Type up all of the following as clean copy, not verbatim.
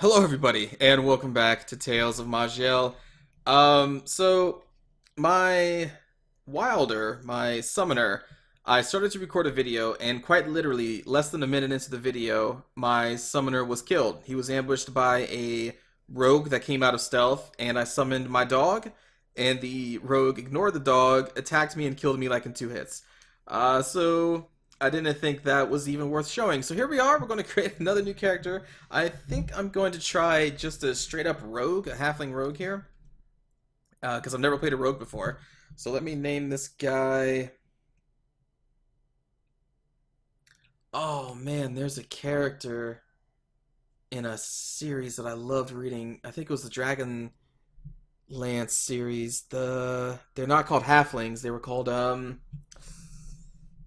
Hello everybody, and welcome back to Tales of Maj'Eyal. So my my summoner, I started to record a video, and quite literally, less than a minute into the video, my summoner was killed. He was ambushed by a rogue that came out of stealth, and I summoned my dog, and the rogue ignored the dog, attacked me, and killed me like in 2 hits. So I didn't think that was even worth showing. So here we are. We're going to create another new character. I think I'm going to try just a straight up rogue, a halfling rogue here. Because I've never played a rogue before. So let me name this guy. Oh man, there's a character in a series that I loved reading. I think it was the Dragon Lance series. They're not called halflings. They were called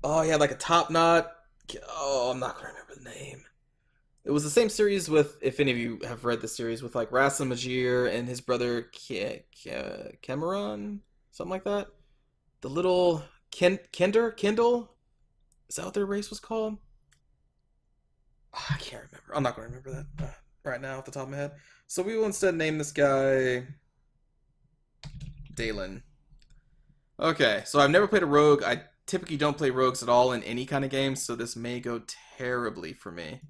oh yeah, like a top knot. Oh, I'm not gonna remember the name. It was the same series with, if any of you have read the series, with like Ras Maj'Eyal and his brother Cameron, something like that. The little Kindle. Is that what their race was called? Oh, I can't remember. I'm not gonna remember that right now off the top of my head. So we will instead name this guy Dalen. Okay, so I've never played a rogue. I typically don't play rogues at all in any kind of game, so this may go terribly for me.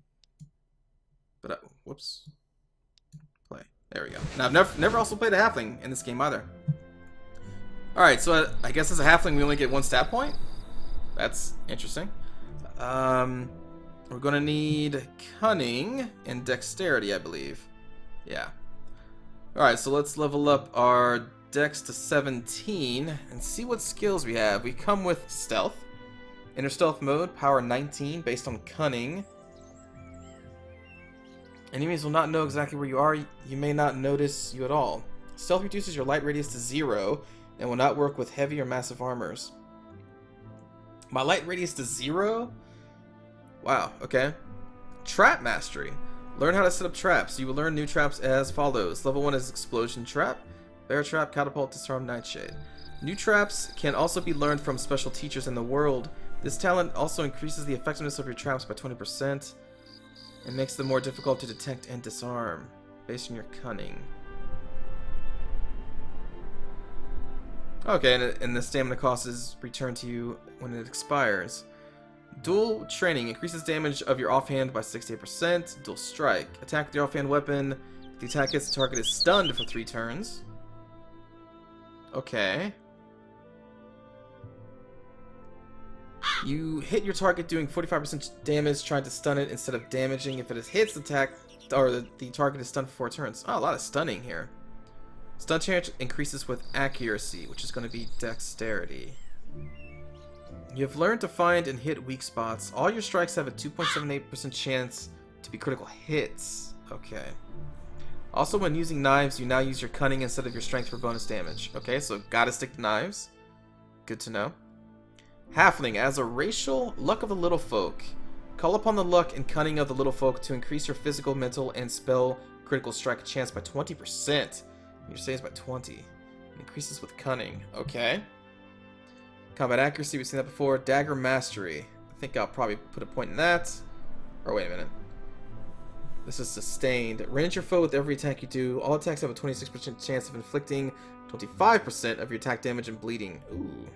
But whoops, play. There we go. Now I've never also played a halfling in this game either. All right, so I guess as a halfling we only get 1 stat point. That's interesting. We're gonna need cunning and dexterity, I believe. Yeah. All right, so let's level up our Dex to 17 and see what skills we have. We come with stealth, inner stealth mode, power 19 based on cunning. Enemies will not know exactly where you are. You may not notice you at all. Stealth reduces your light radius to 0 and will not work with heavy or massive armors. My light radius to 0? Wow, okay. Trap mastery. Learn how to set up traps. You will learn new traps as follows. Level 1 is explosion trap. Bear trap, catapult, disarm, nightshade. New traps can also be learned from special teachers in the world. This talent also increases the effectiveness of your traps by 20% and makes them more difficult to detect and disarm, based on your cunning. Okay, and the stamina cost is returned to you when it expires. Dual training increases damage of your offhand by 68%. Dual strike. Attack with your offhand weapon. If the attack hits, the target is stunned for 3 turns. Okay. You hit your target doing 45% damage, trying to stun it instead of damaging. If it hits the attack, or the target is stunned for 4 turns. Oh, a lot of stunning here. Stun chance increases with accuracy, which is going to be dexterity. You have learned to find and hit weak spots. All your strikes have a 2.78% chance to be critical hits. Okay. Also, when using knives, you now use your cunning instead of your strength for bonus damage. Okay, so gotta stick to knives. Good to know. Halfling. As a racial, luck of the little folk. Call upon the luck and cunning of the little folk to increase your physical, mental, and spell critical strike chance by 20%. Your saves by 20. It increases with cunning. Okay. Combat accuracy, we've seen that before. Dagger mastery. I think I'll probably put a point in that. Or wait a minute. This is sustained. Range your foe with every attack you do. All attacks have a 26% chance of inflicting 25% of your attack damage and bleeding. Ooh.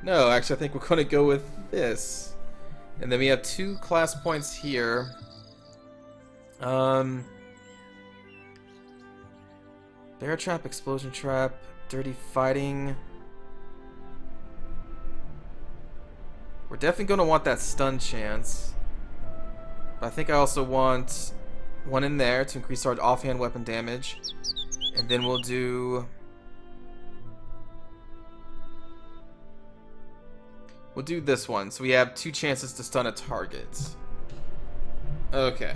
No, actually I think we're going to go with this. And then we have 2 class points here. Bear trap, explosion trap, dirty fighting. We're definitely going to want that stun chance. But I think I also want one in there to increase our offhand weapon damage. And then we'll do this one. So we have 2 chances to stun a target. Okay.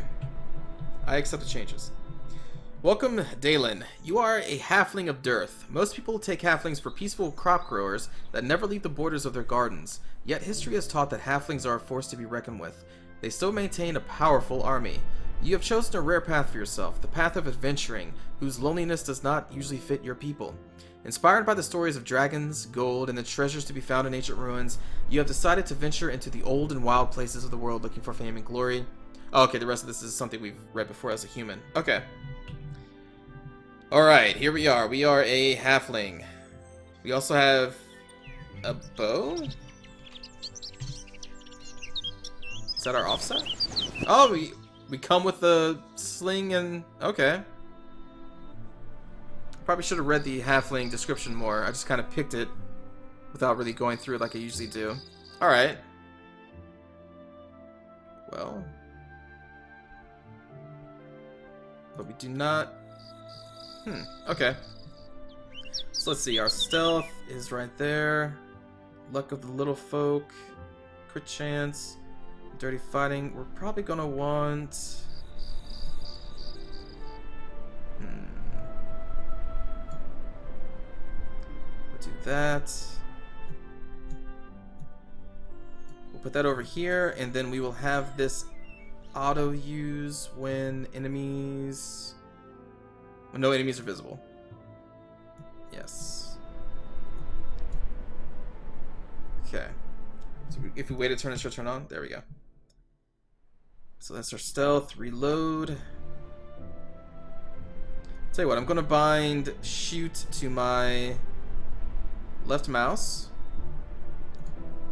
I accept the changes. Welcome, Dalen. You are a halfling of dearth. Most people take halflings for peaceful crop growers that never leave the borders of their gardens. Yet history has taught that halflings are a force to be reckoned with. They still maintain a powerful army. You have chosen a rare path for yourself, the path of adventuring, whose loneliness does not usually fit your people. Inspired by the stories of dragons, gold, and the treasures to be found in ancient ruins, you have decided to venture into the old and wild places of the world looking for fame and glory. Oh, okay, the rest of this is something we've read before as a human. Okay. Alright, here we are. We are a halfling. We also have a bow? Is that our offset? Oh, we come with the sling and... Okay. Probably should have read the halfling description more. I just kind of picked it without really going through it like I usually do. Alright. Well. But we do not... Okay. So let's see. Our stealth is right there. Luck of the little folk. Crit chance. Dirty fighting. We're probably gonna want... We'll do that. We'll put that over here, and then we will have this auto use when enemies... When no enemies are visible. Yes. Okay. So if we wait a turn, it's your turn on. There we go. So that's our stealth. Reload. Tell you what, I'm gonna bind shoot to my left mouse.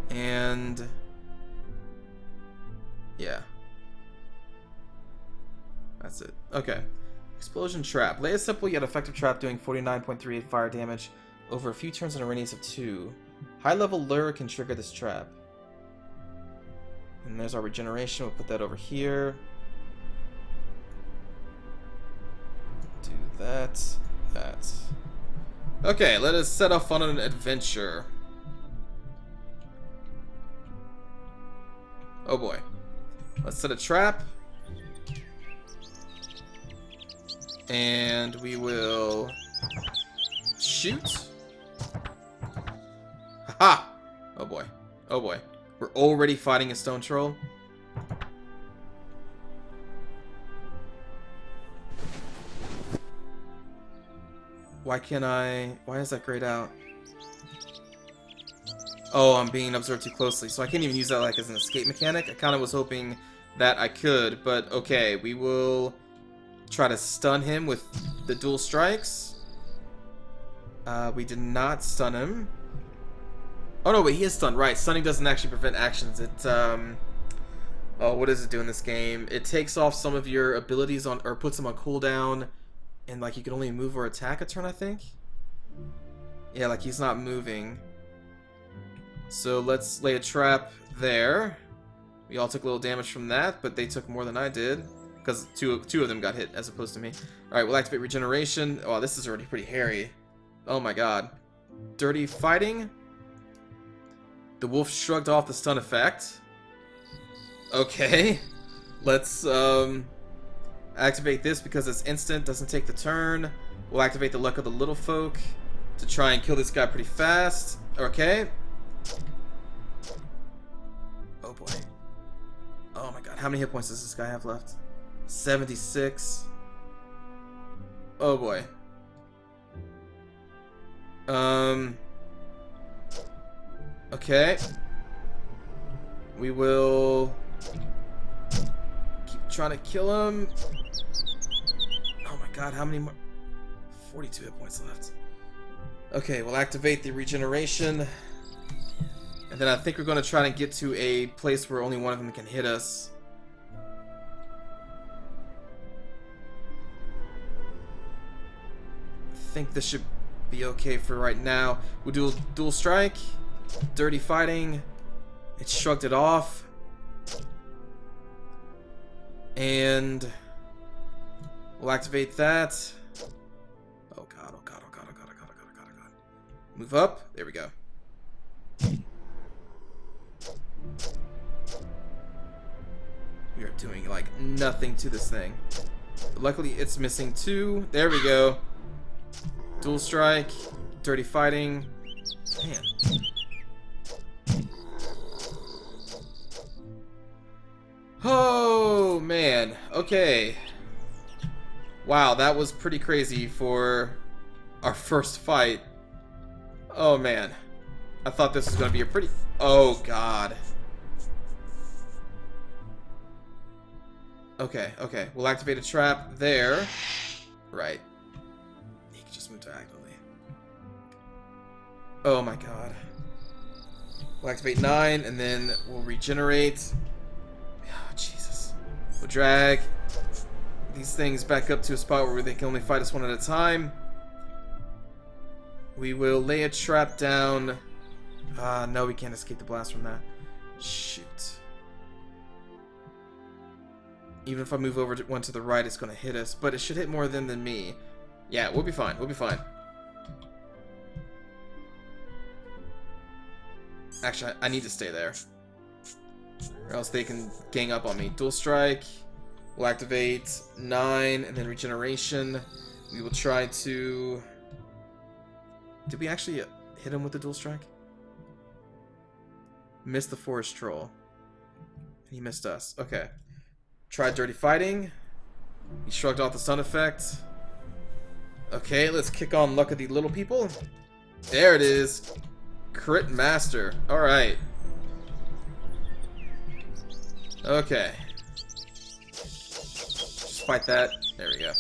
And yeah. That's it. Okay. Explosion trap. Lay a simple yet effective trap doing 49.38 fire damage over a few turns in a radius of 2. High level lure can trigger this trap. And there's our regeneration. We'll put that over here. Do that. That. Okay, let us set off on an adventure. Oh boy. Let's set a trap. And we will shoot. Haha! Oh boy. Oh boy. We're already fighting a stone troll. Why is that grayed out? Oh, I'm being observed too closely, so I can't even use that like as an escape mechanic. I kind of was hoping that I could, but okay, we will try to stun him with the dual strikes. We did not stun him. Oh no, wait, he is stunned. Right, stunning doesn't actually prevent actions. It, oh, what does it do in this game? It takes off some of your abilities on, or puts them on cooldown, and like you can only move or attack a turn, I think? Yeah, like he's not moving. So let's lay a trap there. We all took a little damage from that, but they took more than I did. Because two of them got hit, as opposed to me. Alright, we'll activate regeneration. Oh, this is already pretty hairy. Oh my god. Dirty fighting. The wolf shrugged off the stun effect. Okay. Let's activate this because it's instant, doesn't take the turn. We'll activate the luck of the little folk to try and kill this guy pretty fast. Okay. Oh boy. Oh my god, how many hit points does this guy have left? 76. Oh boy. Okay. We will keep trying to kill him. Oh my god, how many more? 42 hit points left. Okay, we'll activate the regeneration. And then I think we're going to try to get to a place where only one of them can hit us. I think this should be okay for right now. We'll do a dual strike. Dirty fighting. It shrugged it off. And we'll activate that. Oh god, oh god, oh god, oh god, oh god, oh god, oh god, oh god. Move up. There we go. We are doing like nothing to this thing. But luckily it's missing 2. There we go. Dual strike. Dirty fighting. Man. Oh man. Okay. Wow, that was pretty crazy for our first fight. Oh, man. I thought this was going to be a pretty... Oh, God. Okay, okay. We'll activate a trap there. Right. He can just move diagonally. Oh, my God. We'll activate 9, and then we'll regenerate. Oh, Jesus. We'll drag these things back up to a spot where they can only fight us one at a time. We will lay a trap down. No, we can't escape the blast from that. Shoot. Even if I move over one to the right, it's going to hit us. But it should hit more than me. Yeah, we'll be fine. We'll be fine. Actually, I need to stay there. Or else they can gang up on me. Dual strike. We'll activate 9 and then regeneration. We will try to... Did we actually hit him with the dual strike? Missed the forest troll. He missed us. Okay. Tried dirty fighting. He shrugged off the stun effect. Okay, let's kick on luck of the little people. There it is. Crit master. Alright. Okay. Just fight that. There we go.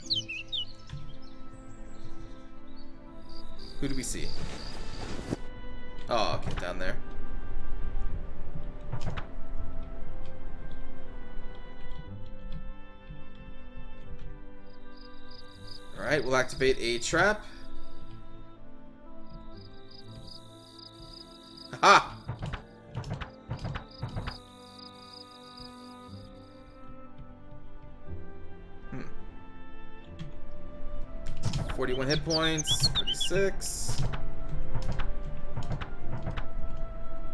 Who do we see? Oh, okay, down there. Alright, we'll activate a trap. Aha! 41 hit points, 36.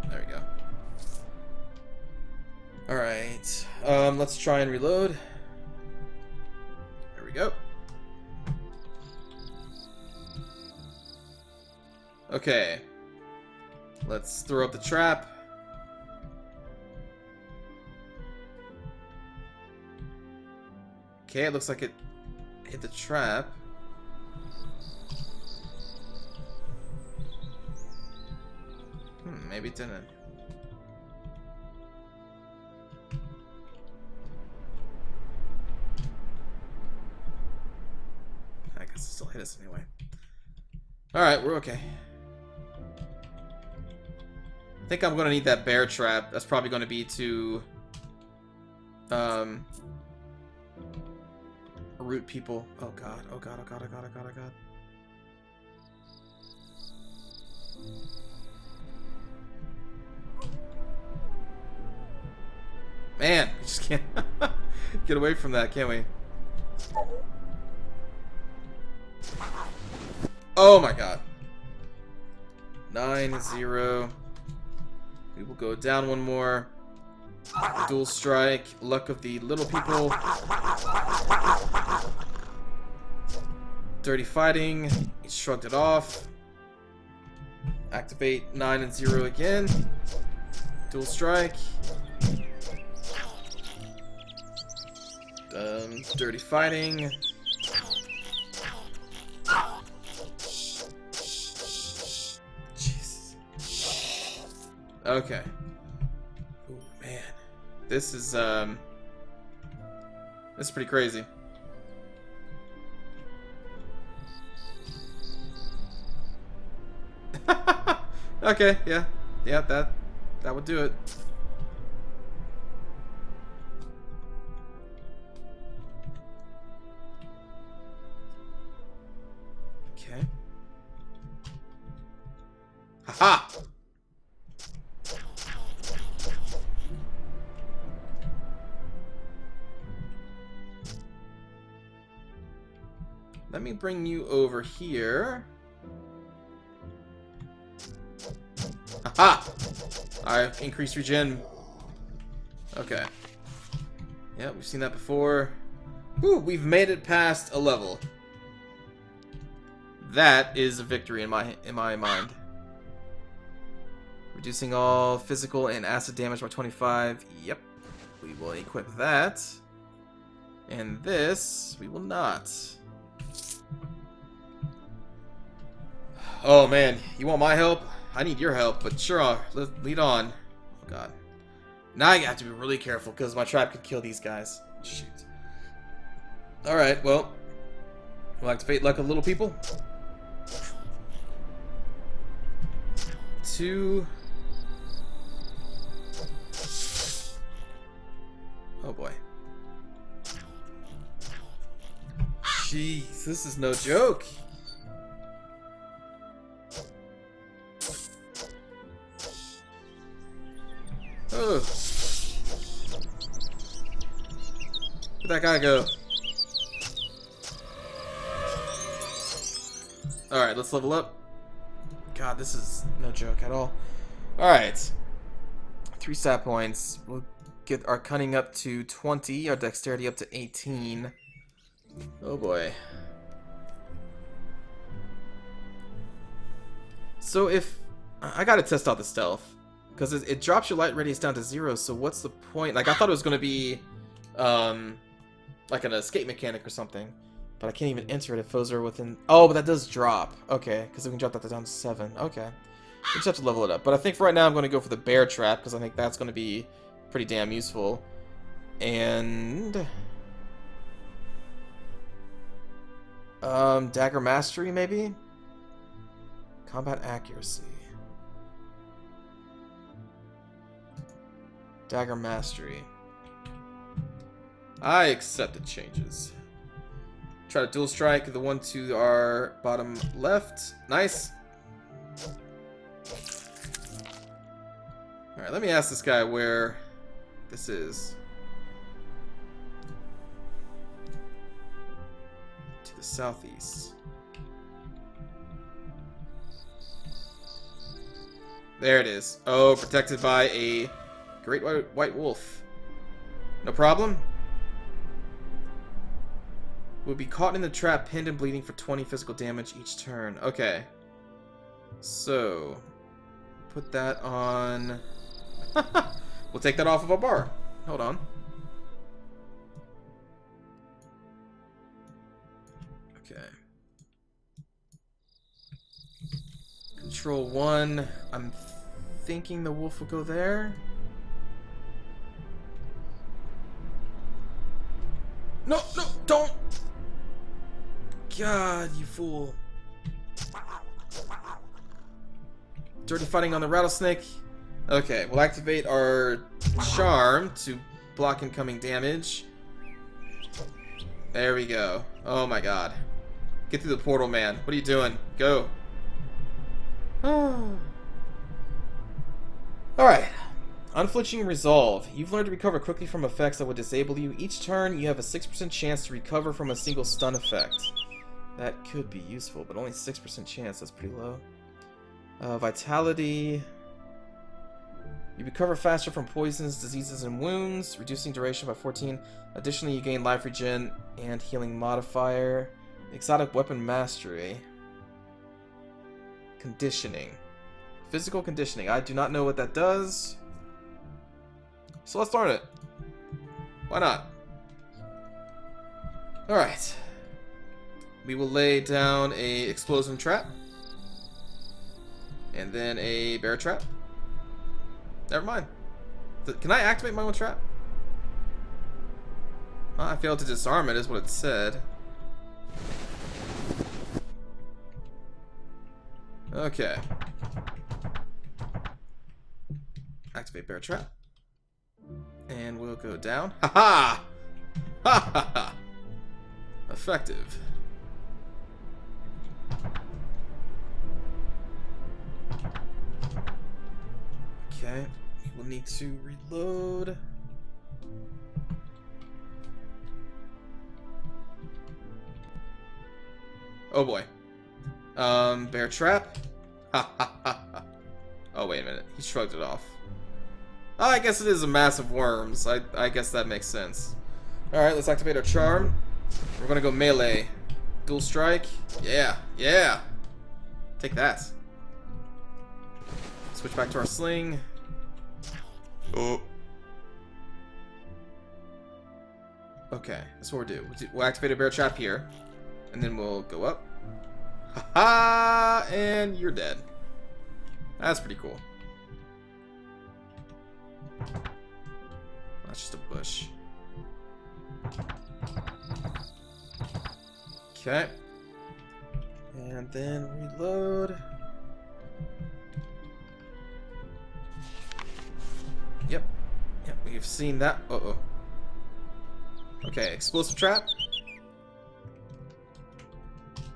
There we go. Alright, let's try and reload. There we go. Okay. Let's throw up the trap. Okay, it looks like it hit the trap. Maybe it didn't. I guess it still hit us anyway. Alright, we're okay. I think I'm gonna need that bear trap. That's probably gonna be to root people. Oh god, oh god, oh god, oh god, oh god, oh god. Man, we just can't get away from that, can we? Oh my god. 9-0. We will go down one more. Dual strike. Luck of the little people. Dirty fighting. He shrugged it off. Activate 9-0 again. Dual strike. Dirty fighting. Jesus. Okay. Oh man, this is pretty crazy. Okay, yeah, that would do it. Okay. Haha! Let me bring you over here. Haha! I've increased regen. Okay. Yeah, we've seen that before. Whew, we've made it past a level. That is a victory in my mind. Reducing all physical and acid damage by 25. Yep. We will equip that. And this, we will not. Oh man, you want my help? I need your help, but sure, lead on. Oh god. Now I have to be really careful because my trap could kill these guys. Shoot. Alright, well. We'll activate luck of little people. 2. Oh boy. Jeez, this is no joke. Oh. Where'd that guy go? Alright, let's level up. God, this is no joke at all. Alright. 3 stat points. We'll get our cunning up to 20, our dexterity up to 18. Oh boy. So if... I gotta test out the stealth. Because it drops your light radius down to 0, so what's the point? Like, I thought it was gonna be... like an escape mechanic or something. But I can't even enter it if foes are within... Oh, but that does drop. Okay, because we can drop that down to 7. Okay. We just have to level it up. But I think for right now I'm going to go for the bear trap, because I think that's going to be pretty damn useful. And... Dagger Mastery, maybe? Combat Accuracy. Dagger Mastery. I accept the changes. Try to dual strike the one to our bottom left. Nice. Alright, let me ask this guy where this is. To the southeast. There it is. Oh, protected by a great white wolf. No problem. Will be caught in the trap, pinned and bleeding for 20 physical damage each turn. Okay. So, put that on... We'll take that off of a bar. Hold on. Okay. Control 1. I'm thinking the wolf will go there. No, no, don't! God, you fool. Dirty fighting on the rattlesnake. Okay, we'll activate our charm to block incoming damage. There we go. Oh my god. Get through the portal, man. What are you doing? Go. Alright. Unflinching Resolve. You've learned to recover quickly from effects that would disable you. Each turn, you have a 6% chance to recover from a single stun effect. That could be useful, but only 6% chance. That's pretty low. Vitality. You recover faster from poisons, diseases, and wounds, reducing duration by 14. Additionally, you gain life regen and healing modifier. Exotic Weapon Mastery. Conditioning. Physical conditioning. I do not know what that does. So let's learn it. Why not? Alright. We will lay down a explosion trap. And then a bear trap. Never mind. Can I activate my own trap? I failed to disarm it, is what it said. Okay. Activate bear trap. And we'll go down. Ha ha! Ha ha ha! Effective. Okay. We'll need to reload. Oh boy. Bear trap. Ha ha ha ha. Oh wait a minute. He shrugged it off. Oh, I guess it is a mass of worms. I guess that makes sense. Alright, let's activate our charm. We're gonna go melee. Dual strike. Yeah, yeah. Take that. Switch back to our sling. Oh. Okay, that's what we'll do. We'll activate a bear trap here. And then we'll go up. Ha! And you're dead. That's pretty cool. That's just a bush. Okay. And then reload. Yep. Yep, we've seen that. Uh-oh. Okay, explosive trap.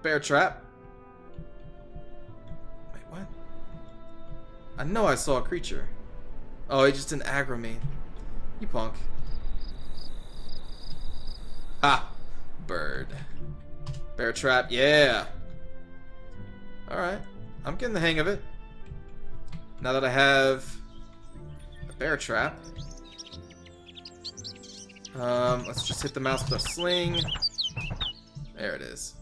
Bear trap. Wait, what? I know I saw a creature. Oh, he just didn't aggro me. You punk. Ha! Bird. Bear trap, yeah! Alright. I'm getting the hang of it. Now that I have a bear trap. Let's just hit the mouse with a sling. There it is.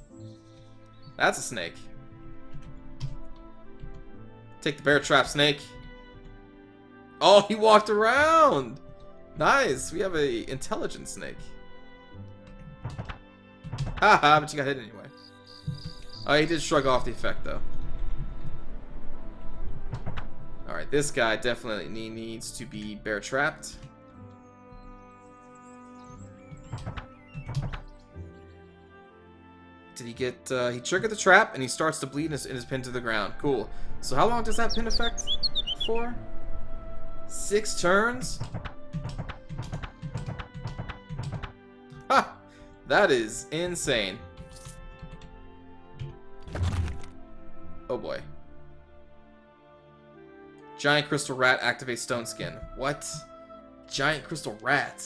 That's a snake. Take the bear trap, snake. Oh, he walked around! Nice! We have a intelligent snake. Haha, but you got hit anyway. Oh, he did shrug off the effect, though. Alright, this guy definitely needs to be bear trapped. Did he get, he triggered the trap and he starts to bleed and is pinned to the ground. Cool. So how long does that pin effect for? 6 turns? Ha! That is insane. Oh boy. Giant crystal rat activates stone skin. What? Giant crystal rat.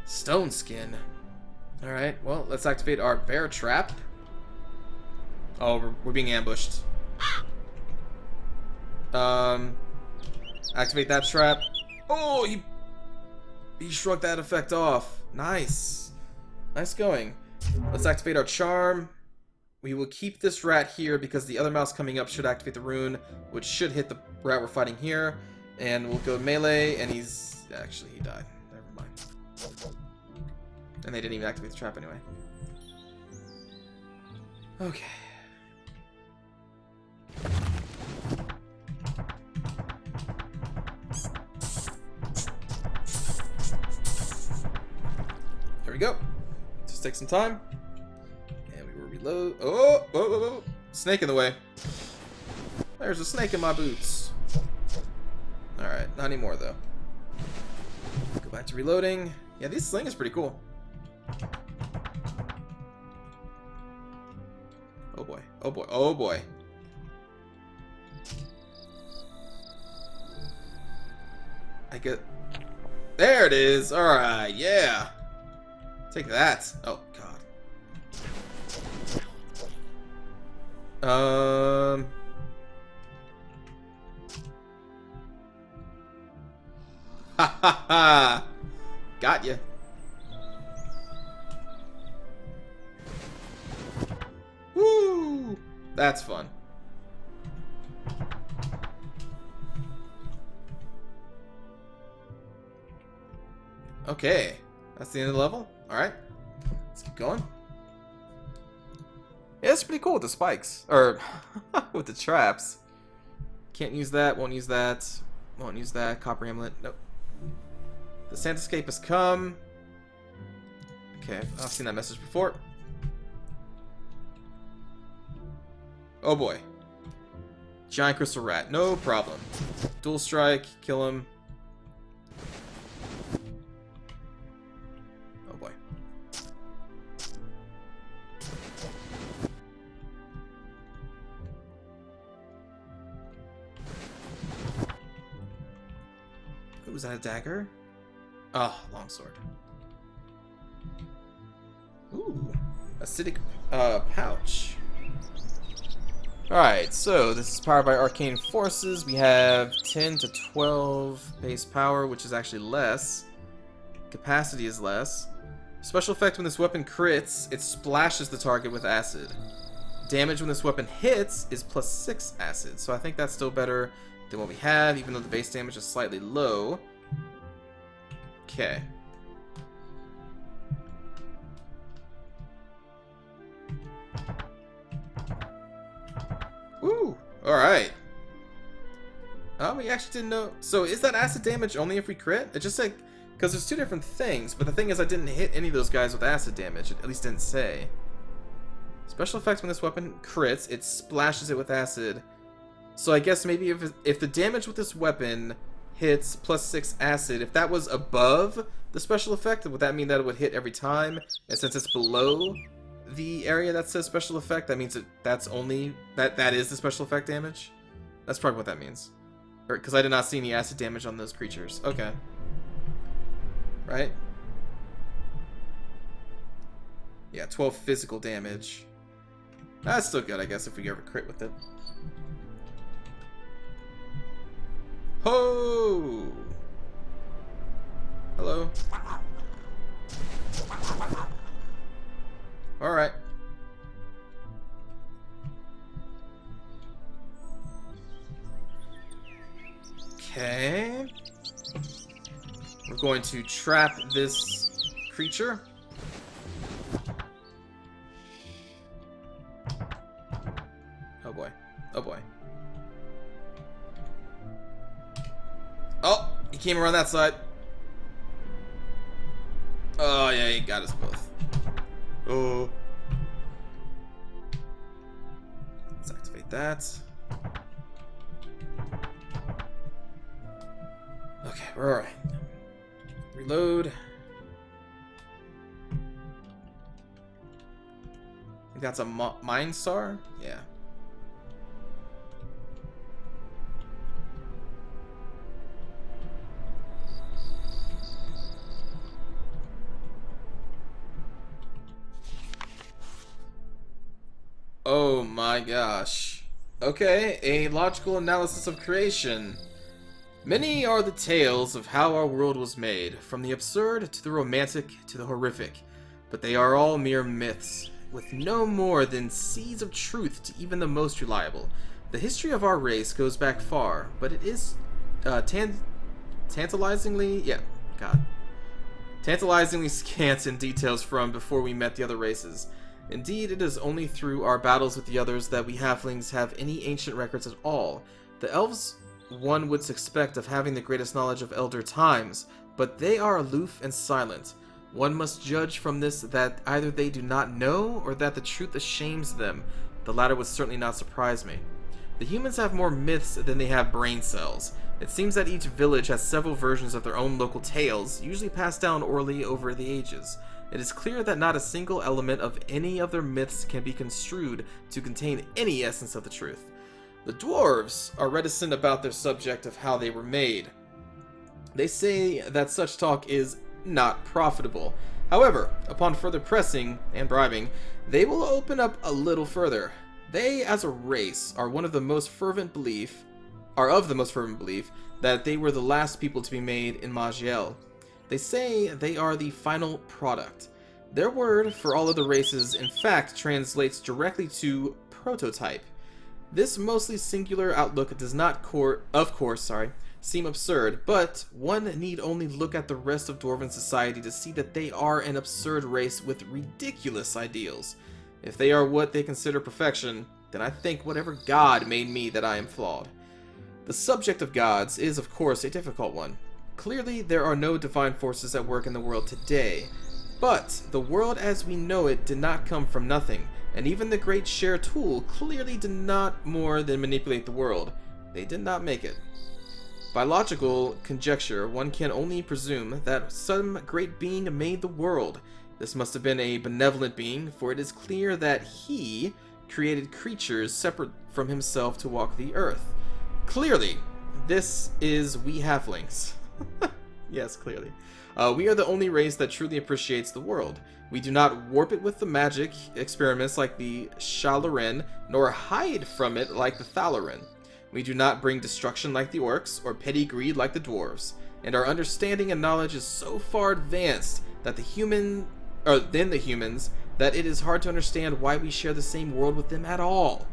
Stone skin. Alright, well, let's activate our bear trap. Oh, we're being ambushed. Activate that trap. Oh, he shrugged that effect off. Nice. Nice going. Let's activate our charm. We will keep this rat here because the other mouse coming up should activate the rune, which should hit the rat we're fighting here. And we'll go melee, and he's... Actually, he died. Never mind. And they didn't even activate the trap anyway. Okay. There we go. Just take some time. And we will reload. Oh, oh, oh, oh. Snake in the way. There's a snake in my boots. Alright, not anymore though. Go back to reloading. Yeah, this sling is pretty cool. Oh boy, oh boy, oh boy. I get... There it is! Alright, yeah! Take that. Oh, God. Ha ha ha! Got ya. Woo! That's fun. Okay. That's the end of the level. Alright. Let's keep going. Yeah, it's pretty cool with the spikes. Or, with the traps. Can't use that, won't use that. Won't use that. Copper amulet. Nope. The Santascape has come. Okay, I've seen that message before. Oh boy. Giant crystal rat. No problem. Dual strike. Kill him. Oh boy. Ooh, was that a dagger? Oh, longsword. Ooh, acidic pouch. Alright, so this is powered by arcane forces. We have 10 to 12 base power, which is actually less. Capacity is less. Special effect: when this weapon crits, it splashes the target with acid. Damage when this weapon hits is +6 acid, so I think that's still better than what we have, even though the base damage is slightly low. Okay. Alright. Oh, we actually didn't know. So is that acid damage only if we crit? It just said, because there's two different things, but the thing is I didn't hit any of those guys with acid damage. It at least didn't say. Special effects: when this weapon crits, it splashes it with acid. So I guess maybe if the damage with this weapon hits +6 acid, if that was above the special effect, would that mean that it would hit every time? And since it's below the area that says special effect, that means that is the special effect damage? That's probably what that means. Because I did not see any acid damage on those creatures. Okay. Right? Yeah, 12 physical damage. That's still good, I guess, if we ever crit with it. Ho! Hello. Alright. Okay. We're going to trap this creature. Oh boy. Oh boy. Oh! He came around that side. Oh yeah, he got us both. Oh. Let's activate that. Okay, we're alright. Reload. I think that's a Mind Star? Yeah. Oh my gosh. Okay, a logical analysis of creation. Many are the tales of how our world was made, from the absurd to the romantic to the horrific, but they are all mere myths, with no more than seeds of truth to even the most reliable. The history of our race goes back far, but it is tantalizingly scant in details from before we met the other races. Indeed, it is only through our battles with the others that we halflings have any ancient records at all. The elves, one would suspect of having the greatest knowledge of elder times, but they are aloof and silent. One must judge from this that either they do not know, or that the truth ashames them. The latter would certainly not surprise me. The humans have more myths than they have brain cells. It seems that each village has several versions of their own local tales, usually passed down orally over the ages. It is clear that not a single element of any of their myths can be construed to contain any essence of the truth. The dwarves are reticent about their subject of how they were made. They say that such talk is not profitable. However, upon further pressing and bribing, they will open up a little further. They, as a race, are of the most fervent belief that they were the last people to be made in Maj'Eyal. They say they are the final product. Their word for all other races, in fact, translates directly to prototype. This mostly singular outlook does not, seem absurd, but one need only look at the rest of Dwarven society to see that they are an absurd race with ridiculous ideals. If they are what they consider perfection, then I think whatever god made me that I am flawed. The subject of gods is, of course, a difficult one. Clearly, there are no divine forces at work in the world today, but the world as we know it did not come from nothing, and even the great Share tool clearly did not more than manipulate the world. They did not make it. By logical conjecture, one can only presume that some great being made the world. This must have been a benevolent being, for it is clear that he created creatures separate from himself to walk the earth. Clearly, this is we halflings. Yes, clearly. We are the only race that truly appreciates the world. We do not warp it with the magic experiments like the Shalarin, nor hide from it like the Thalarin. We do not bring destruction like the orcs, or petty greed like the dwarves. And our understanding and knowledge is so far advanced that the humans, that it is hard to understand why we share the same world with them at all.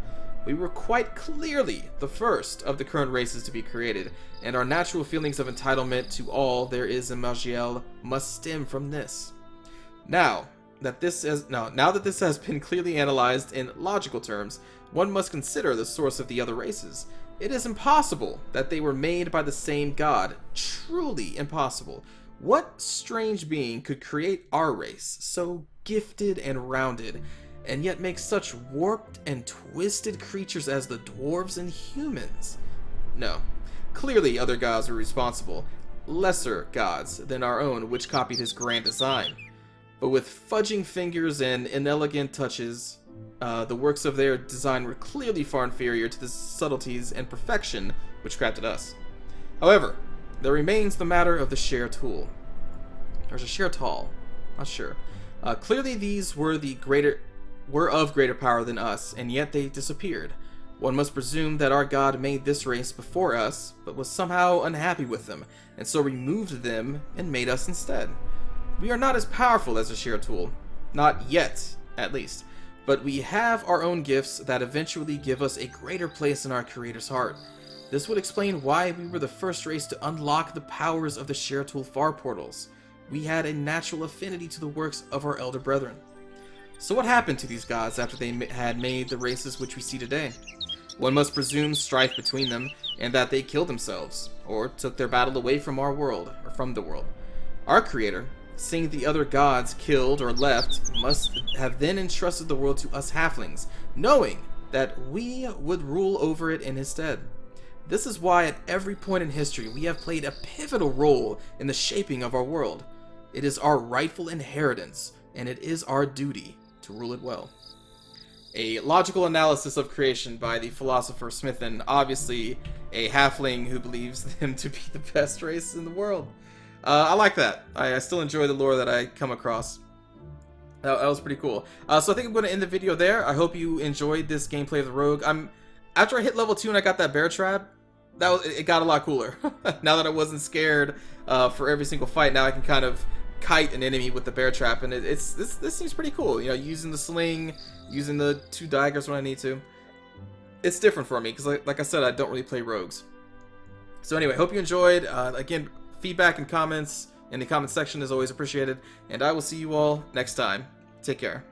We were quite clearly the first of the current races to be created, and our natural feelings of entitlement to all there is in Maj'Eyal must stem from this. Now, that this has now that this has been clearly analyzed in logical terms, one must consider the source of the other races. It is impossible that they were made by the same god. Truly impossible. What strange being could create our race, so gifted and rounded, and yet make such warped and twisted creatures as the dwarves and humans? No. Clearly other gods were responsible, lesser gods than our own, which copied his grand design. But with fudging fingers and inelegant touches, the works of their design were clearly far inferior to the subtleties and perfection which crafted us. However, there remains the matter of the share tool. There's a share tall, not sure. Clearly these were of greater power than us, and yet they disappeared. One must presume that our god made this race before us, but was somehow unhappy with them, and so removed them and made us instead. We are not as powerful as a share tool. Not yet, at least. But we have our own gifts that eventually give us a greater place in our Creator's heart. This would explain why we were the first race to unlock the powers of the share tool far portals. We had a natural affinity to the works of our elder brethren. So what happened to these gods after they had made the races which we see today? One must presume strife between them, and that they killed themselves, or took their battle away from our world, or from the world. Our Creator, seeing the other gods killed or left, must have then entrusted the world to us halflings, knowing that we would rule over it in his stead. This is why at every point in history we have played a pivotal role in the shaping of our world. It is our rightful inheritance, and it is our duty to rule it well. A logical analysis of creation by the philosopher Smithen, obviously a halfling who believes them to be the best race in the world. I like that. I still enjoy the lore that I come across. That was pretty cool. So I think I'm going to end the video there. I hope you enjoyed this gameplay of the Rogue. After I hit level 2 and I got that bear trap, it got a lot cooler. Now that I wasn't scared for every single fight, now I can kind of kite an enemy with the bear trap, and this seems pretty cool. You know, using the sling, using the 2 daggers when I need to. It's different for me because, like I said, I don't really play rogues. So anyway, hope you enjoyed. Again, feedback and comments in the comment section is always appreciated, and I will see you all next time. Take care.